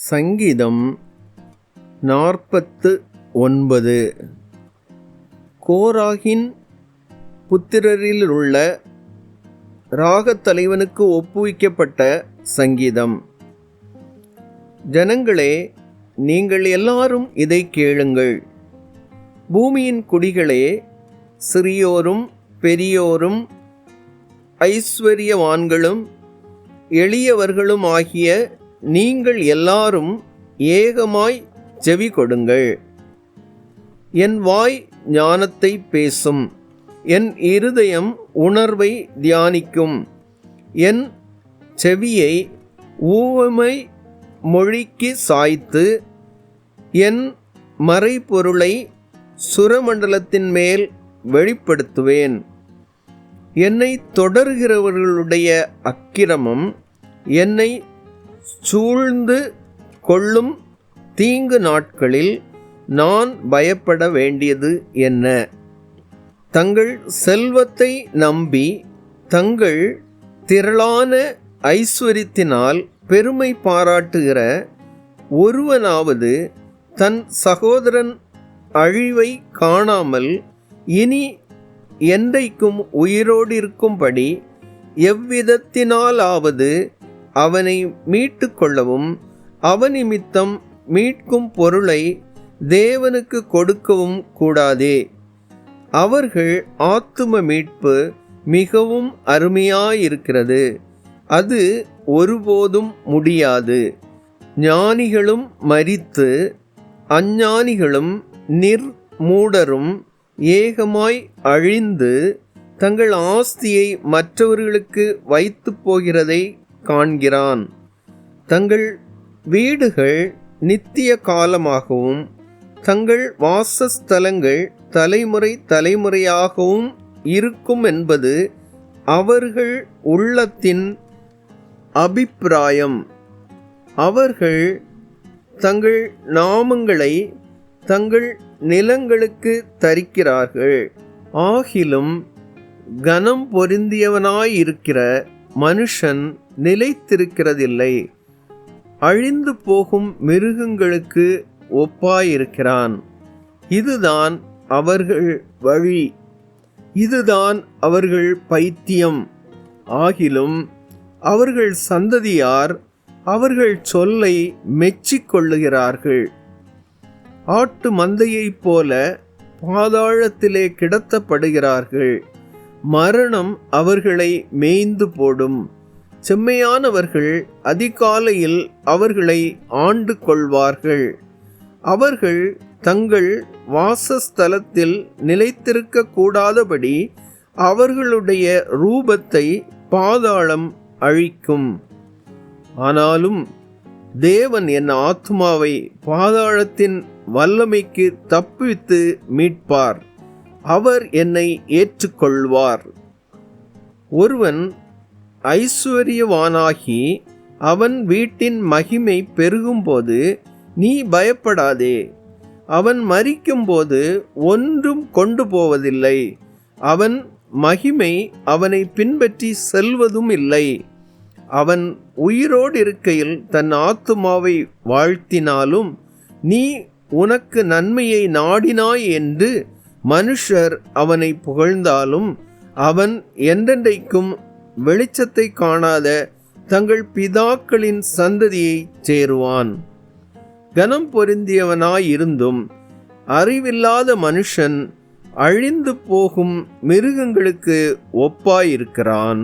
சங்கீதம் 49. கோராகின் புத்திரரிலுள்ள ராகத் தலைவனுக்கு ஒப்புவிக்கப்பட்ட சங்கீதம். ஜனங்களே, நீங்கள் எல்லாரும் இதை கேளுங்கள். பூமியின் குடிகளே, சிறியோரும் பெரியோரும் ஐஸ்வர்யவான்களும் எளியவர்களும் ஆகிய நீங்கள் எல்லாரும் ஏகமாய் செவி கொடுங்கள். என் வாய் ஞானத்தை பேசும், என் இருதயம் உணர்வை தியானிக்கும். என் செவியை ஊமை மொழிக்கு சாய்த்து என் மறைபொருளை சுரமண்டலத்தின் மேல் வெளிப்படுத்துவேன். என்னை தொடர்கிறவர்களுடைய அக்கிரமம், என்னை சூழ்ந்து கொள்ளும் தீங்கு நாட்களில் நான் பயப்பட வேண்டியது என்ன? தங்கள் செல்வத்தை நம்பி தங்கள் திரளான ஐஸ்வர்யத்தினால் பெருமை பாராட்டுகிற ஒருவனாவது தன் சகோதரன் அழிவை காணாமல் இனி என்றைக்கும் உயிரோடு இருக்கும்படி எவ்விதத்தினாலாவது அவனை மீட்டு கொள்ளவும் அவனிமித்தம் மீட்கும் பொருளை தேவனுக்கு கொடுக்கவும் கூடாதே. அவர்கள் ஆத்தும மீட்பு மிகவும் அருமையாயிருக்கிறது, அது ஒருபோதும் முடியாது. ஞானிகளும் மரித்து அஞ்ஞானிகளும் நிர்மூடரும் ஏகமாய் அழிந்து தங்கள் ஆஸ்தியை மற்றவர்களுக்கு வைத்து போகிறதை காண்கிறான். தங்கள் வீடுகள் நித்திய காலமாகவும் தங்கள் வாசஸ்தலங்கள் தலைமுறை தலைமுறையாகவும் இருக்கும் என்பது அவர்கள் உள்ளத்தின் அபிப்பிராயம். அவர்கள் தங்கள் நாமங்களை தங்கள் நிலங்களுக்கு தரிக்கிறார்கள். ஆகிலும் கனம் பொருந்தியவனாயிருக்கிற மனுஷன் நிலைத்திருக்கிறதில்லை, அழிந்து போகும் மிருகங்களுக்கு ஒப்பாயிருக்கிறான். இதுதான் அவர்கள் வழி, இதுதான் அவர்கள் பைத்தியம். ஆகிலும் அவர்கள் சந்ததியார் அவர்கள் சொல்லை மெச்சிக்கொள்ளுகிறார்கள். ஆட்டு மந்தையைப் போல பாதாளத்திலே கிடத்தப்படுகிறார்கள். மரணம் அவர்களை மேய்ந்து போடும். செம்மையானவர்கள் அதிகாலையில் அவர்களை ஆண்டு கொள்வார்கள். அவர்கள் தங்கள் வாசஸ்தலத்தில் நிலைத்திருக்க கூடாதபடி அவர்களுடைய ரூபத்தை பாதாளம் அழிக்கும். ஆனாலும் தேவன் என் ஆத்துமாவை பாதாளத்தின் வல்லமைக்கு தப்புவித்து மீட்பார். அவர் என்னை ஏற்றுக்கொள்வார். ஒருவன் ஐஸ்வர்யவானாகி அவன் வீட்டின் மகிமை பெருகும்போது நீ பயப்படாதே. அவன் மரிக்கும்போது ஒன்றும் கொண்டு போவதில்லை. அவன் மகிமை அவனை பின்பற்றி செல்வதும் இல்லை. அவன் உயிரோடு இருக்கையில் தன் ஆத்துமாவை வாழ்த்தினாலும் நீ உனக்கு நன்மையை நாடினாய் என்று மனுஷர் அவனை புகழ்ந்தாலும் அவன் என்றென்றைக்கும் வெளிச்சத்தை காணாத தங்கள் பிதாக்களின் சந்ததியை சேருவான். கனம் பொருந்தியவனாயிருந்தும் அறிவில்லாத மனுஷன் அழிந்து போகும் மிருகங்களுக்கு ஒப்பாயிருக்கிறான்.